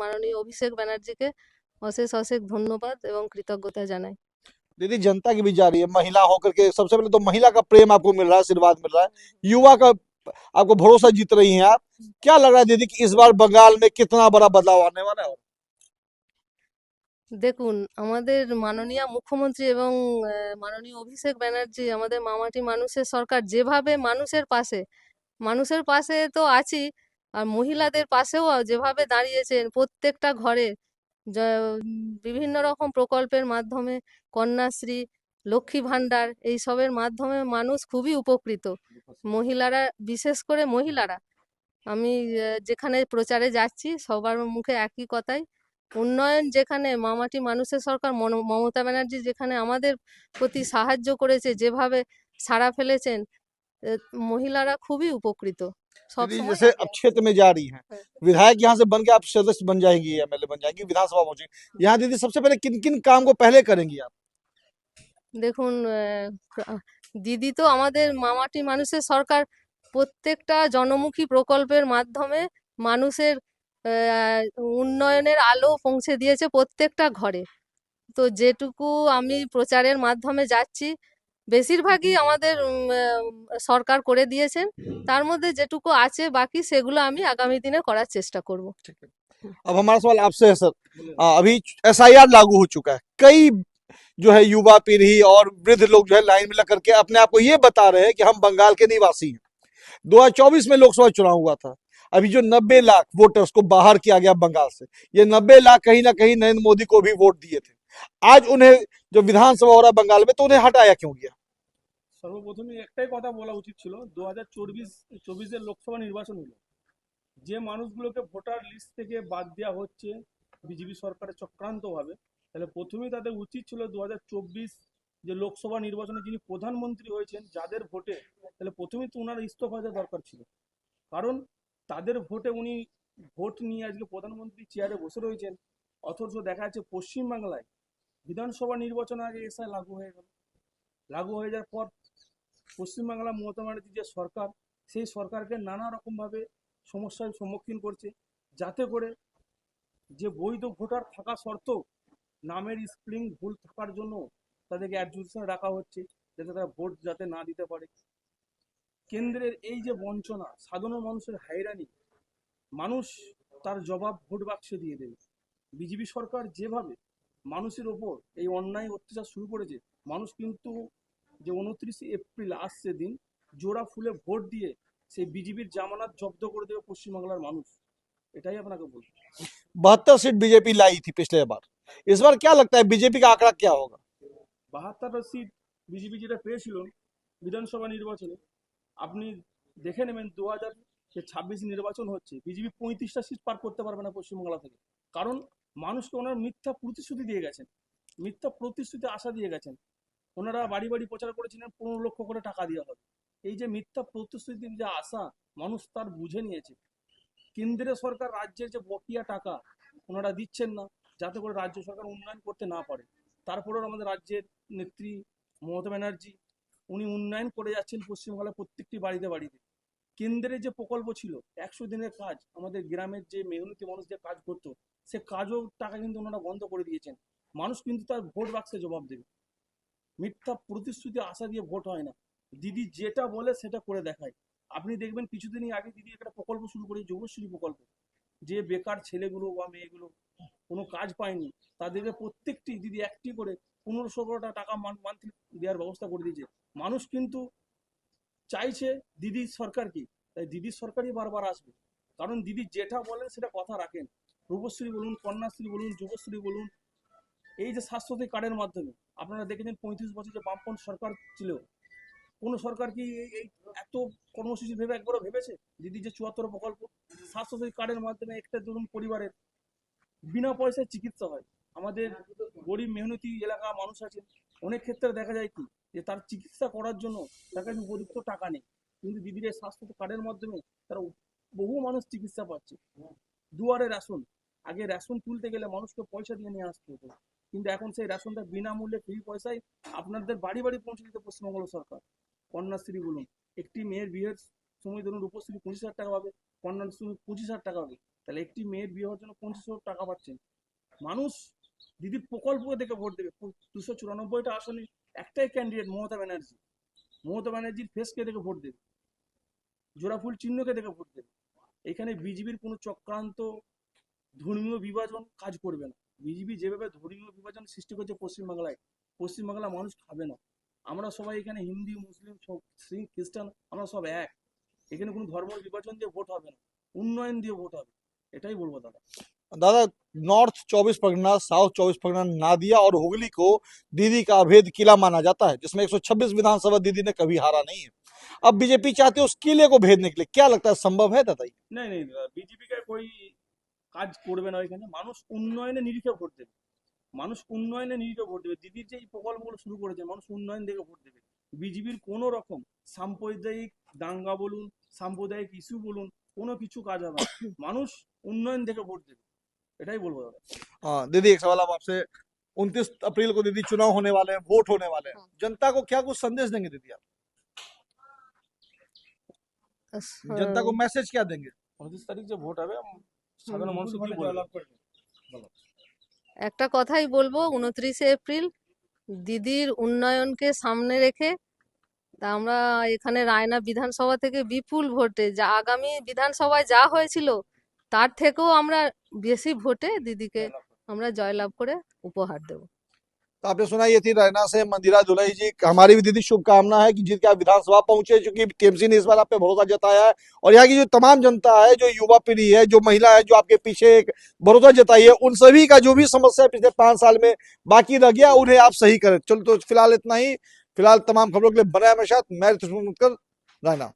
মাননীয় অভিষেক ব্যানার্জিকে অশেষ অশেষ ধন্যবাদ এবং কৃতজ্ঞতা জানাই। दीदी जनता की भी जा रही है, महिला होकर के सबसे पहले तो महिला का प्रेम आपको मिल रहा है, आशीर्वाद मिल रहा है, युवा का आपको भरोसा जीत रही हैं आप। क्या लग रहा है दीदी कि इस बार बंगाल में कितना बड़ा बदलाव आने वाला है? দেখুন, আমাদের মাননীয় মুখ্যমন্ত্রী এবং মাননীয় অভিষেক ব্যানার্জি, আমাদের মামাটি মানুষের সরকার যেভাবে মানুষের পাশে তো আছি, আর মহিলাদের পাশেও যেভাবে দাঁড়িয়েছেন প্রত্যেকটা ঘরে বিভিন্ন রকম প্রকল্পের মাধ্যমে, কন্যাশ্রী, লক্ষ্মী ভাণ্ডার এইসবের মাধ্যমে মানুষ খুবই উপকৃত। মহিলারা, বিশেষ করে মহিলারা, আমি যেখানে প্রচারে যাচ্ছি সবার মুখে একই কথাই, উন্নয়ন যেখানে মামাটি মানুষের সরকার মমতা ব্যানার্জি যেখানে আমাদের প্রতি সাহায্য করেছে, যেভাবে সাড়া ফেলেছেন, মহিলারা খুবই উপকৃত সব दीदी সময়। जैसे अब क्षेत्र में जा रही हैं, হ্যাঁ। विधायक यहाँ से बन के आप सदस्य बन जाएंगी, एमएलए बन जाएंगी, विधानसभा पहुंचेंगी, यहाँ दीदी सबसे पहले किन किन काम को पहले करेंगी आप? দেখুন, দিদি তো আমাদের মামাটি মানুষের সরকার প্রত্যেকটা জনমুখী প্রকল্পের মাধ্যমে মানুষের উন্নয়নের আলো পৌঁছে দিয়েছে প্রত্যেকটা ঘরে। তো যেটুকু আমি প্রচারের মাধ্যমে যাচ্ছি, বেশিরভাগই আমাদের সরকার করে দিয়েছেন। তার মধ্যে যেটুকু আছে বাকি, সেগুলো আমি আগামী দিনে করার চেষ্টা করব। अब हमारा सवाल आपसे है सर, अभी एसआईआर लागू हो चुका है, कई जो है युवा पीढ़ी और वृद्ध लोग जो है लाइन में लग करके अपने आप को ये बता रहे हैं कि हम बंगाल के निवासी हैं। 2024 में लोकसभा चुनाव हुआ था, अभी जो 90 लाख वोटर्स को बाहर किया गया बंगाल से, ये 90 लाख कहीं ना कहीं नरेंद्र मोदी को भी वोट दिए थे। आज उन्हें जो विधानसभा हो रहा है बंगाल में, तो उन्हें हटाया क्यों गया? সর্বপ্রথমে একটাই কথা বলা উচিত ছিল, 2024 লোকসভা নির্বাচন হলো, যে মানুষগুলোকে ভোটার লিস্ট থেকে বাদ দেওয়া হচ্ছে বিজেপি সরকারের চক্রান্তভাবে, তাহলে প্রথমেই তাদের উচিত ছিল 2024 যে লোকসভা নির্বাচনে যিনি প্রধানমন্ত্রী হয়েছেন যাদের ভোটে, তাহলে প্রথমেই তো ওনার ইস্তফা দেওয়া দরকার ছিল। কারণ তাদের ভোটে উনি ভোট নিয়ে আজকে প্রধানমন্ত্রী চেয়ারে বসে রয়েছেন, অথচ দেখা যাচ্ছে পশ্চিমবাংলায় বিধানসভা নির্বাচনের আগে এসআই লাগু হয়ে গেল। লাগু হয়ে যাওয়ার পর পশ্চিমবাংলা মমতা ব্যানার্জি যে সরকার, সেই সরকারকে নানা রকমভাবে সমস্যার সম্মুখীন করছে, যাতে করে যে বৈধ ভোটার থাকা সত্ত্বেও নামের স্পেলিং ভুল থাকার জন্য তাদেরকে অ্যাডজুডিশনে রাখা হচ্ছে, যাতে তারা ভোট যাতে না দিতে পারে। কেন্দ্রের এই যে বঞ্চনা, সাধারণ মানুষের হায়রানি, মানুষ তার জবাব ভোট বাক্সে দিয়ে দেবে। বিজেপি সরকার যেভাবে মানুষের ওপর এই অন্যায় অত্যাচার শুরু করেছে, মানুষ কিন্তু যে 29 এপ্রিল আসছে দিন, জোড়া ফুলে ভোট দিয়ে সেই বিজেপির জামানত জব্দ করে দেবে পশ্চিমবাংলার মানুষ। এটাই আপনাকে বলবো। 72 सीट बीजेपी लाई थी पिछले बार, इस बार क्या लगता है बीजेपी का आंकड़ा क्या होगा? 72টা সিট বিজেপি যেটা পেয়েছিল বিধানসভা নির্বাচনে, আপনি দেখে নেবেন 2026 নির্বাচন হচ্ছে, বিজেপি 35টা সিট পার করতে পারবে না পশ্চিমবাংলা থেকে। কারণ মানুষকে ওনারা মিথ্যা প্রতিশ্রুতি দিয়ে গেছেন, মিথ্যা প্রতিশ্রুতি আশা দিয়ে গেছেন। ওনারা বাড়ি বাড়ি প্রচার করেছিলেন 15 লক্ষ করে টাকা দেওয়া হবে। এই যে মিথ্যা প্রতিশ্রুতির যে আশা, মানুষ তার বুঝে নিয়েছে। কেন্দ্রীয় সরকার রাজ্যের যে বকেয়া টাকা ওনারা দিচ্ছেন না, যাতে করে রাজ্য সরকার উন্নয়ন করতে না পারে। তারপরেও আমাদের রাজ্যের নেত্রী মমতা ব্যানার্জি, উনি উন্নয়ন করে যাচ্ছেন পশ্চিমবাংলার প্রত্যেকটি বাড়িতে বাড়িতে। কেন্দ্রের যে প্রকল্প ছিল 100 দিনের কাজ, আমাদের গ্রামের যে মেহনতি মানুষ যে কাজ করতো, সে কাজও টাকা কিন্তু ওনারা বন্ধ করে দিয়েছেন। মানুষ কিন্তু তার ভোট বাক্সে জবাব দেবে। মিথ্যা প্রতিশ্রুতি আশা দিয়ে ভোট হয় না, দিদি যেটা বলে সেটা করে দেখায়। আপনি দেখবেন কিছুদিনই আগে দিদি একটা প্রকল্প শুরু করে, যুবশ্রী প্রকল্প, যে বেকার ছেলেগুলো বা মেয়েগুলো কোনো কাজ পায়নি, তাদেরকে প্রত্যেকটি দিদি একটি করে 1500 টাকা মান্থলি দেওয়ার ব্যবস্থা করে দিয়েছে। মানুষ কিন্তু চাইছে দিদির সরকার কি, তাই দিদির সরকারই বারবার আসবে। কারণ দিদি যেটা বলেন সেটা কথা রাখেন। রূপশ্রী বলুন, কন্যাশ্রী বলুন, যুবশ্রী বলুন, এই যে স্বাস্থ্যসাথী কার্ডের মাধ্যমে আপনারা দেখেছেন 35 বছর যে বামপন্থী সরকার ছিল, কোন সরকার কি এই এত কর্মসূচি ভেবে একবারও ভেবেছে? দিদি যে 74 প্রকল্প, স্বাস্থ্যসাথী কার্ডের মাধ্যমে একটা ধরুন পরিবারের বিনা পয়সায় চিকিৎসা হয়। আমাদের গরিব মেহনতি এলাকা মানুষ আছে, অনেক ক্ষেত্রে দেখা যায় কি যে তার চিকিৎসা করার জন্য তার কাছে উপযুক্ত টাকা নেই, কিন্তু দিদির এই স্বাস্থ্য কার্ডের মাধ্যমে তারা বহু মানুষ চিকিৎসা পাচ্ছে। দুয়ারে রেশন, আগে রেশন তুলতে গেলে মানুষকে পয়সা দিয়ে নিয়ে আসতে হতো, কিন্তু এখন সেই রেশনটা বিনামূল্যে ফ্রি পয়সায় আপনাদের বাড়ি বাড়ি পৌঁছে দিতে পশ্চিমবঙ্গ সরকার। কন্যাশ্রী বলুন, একটি মেয়ের বিয়ের সময় ধরুন রূপশ্রী 25,000 টাকা পাবে, কন্যাশ্রী 25,000 টাকা পাবে। তাহলে একটি মেয়ের বিয়ে হওয়ার জন্য 25,000 টাকা পাচ্ছেন। মানুষ দিদির প্রকল্প দেখে ভোট দেবে। 294টা আসনে একটাই ক্যান্ডিডেট, মমতা ব্যানার্জি। মমতা ব্যানার্জির ফেসকে দেখে ভোট দেবে, জোড়াফুল চিহ্নকে দেখে ভোট দেবে। এখানে বিজেপির কোনো চক্রান্ত, ধর্মীয় বিভাজন কাজ করবে না। বিজেপি যেভাবে ধর্মীয় বিভাজন সৃষ্টি করছে পশ্চিমবাংলায়, পশ্চিমবাংলা মানুষ খাবে না। আমরা সবাই এখানে হিন্দু, মুসলিম, সব শিখ, খ্রিস্টান, আমরা সব এক। এখানে কোনো ধর্ম বিভাজন দিয়ে ভোট হবে না, উন্নয়ন দিয়ে ভোট হবে। এটাই বলবো দাদা। दादा, नॉर्थ 24 परगना, साउथ 24 परगना, नादिया और हुगली को दीदी का अभेद किला माना जाता है, जिसमें 126 विधानसभा दीदी ने कभी हारा नहीं है। अब बीजेपी चाहती है उस किले को भेदने के लिए, क्या लगता है संभव है दादा? नहीं नहीं दादा, বিজেপি কে कोई কাজ করবে না। এখানে মানুষ উন্নয়নের নিরিখে ভোট দেবে, মানুষ উন্নয়নের নিরিখে ভোট দেবে। দিদির যে এই প্রকল্পগুলো শুরু করেছে, মানুষ উন্নয়ন দেখে ভোট দেবে। বিজেপির কোনো রকম সাম্প্রদায়িক দাঙ্গা বলুন, সাম্প্রদায়িক ইস্যু বলুন, কোনো কিছু কাজ হবে না। মানুষ উন্নয়ন দেখে ভোট দেবে, এটাই বলবো দাদা। हाँ दीदी, एक सवाल अब आपसे। 29 अप्रैल को दीदी चुनाव होने वाले हैं, वोट होने वाले हैं, हाँ। जनता को क्या कुछ संदेश देंगे दीदी आप? जनता को मैसेज क्या देंगे? 29 তারিখ যে ভোট হবে, সাধারণ মানুষকে কি বলবো? একটা কথাই বলবো, 29শে এপ্রিল দিদির উন্নয়নকে সামনে রেখে তা আমরা এখানে রায়না বিধানসভা থেকে বিপুল ভোটে, যা আগামী বিধানসভায় যা হয়েছিল তার থেকেও আমরা বেশি ভোটে দিদিকে আমরা জয়লাভ করে উপহার দেব। तो आपने सुना, ये थी रैना से मंदिरा दुलई जी। हमारी भी दीदी शुभकामना है कि जीत के आप विधानसभा पहुंचे, क्योंकि टीएमसी ने इस बार आप पे भरोसा जताया है। और यहाँ की जो तमाम जनता है, जो युवा पीढ़ी है, जो महिला है, जो आपके पीछे एक भरोसा जताई है, उन सभी का जो भी समस्या है पिछले 5 साल में बाकी रह गया, उन्हें आप सही करें। चलो तो फिलहाल इतना ही। फिलहाल तमाम खबरों के लिए बने हमेशा। मैं रैना।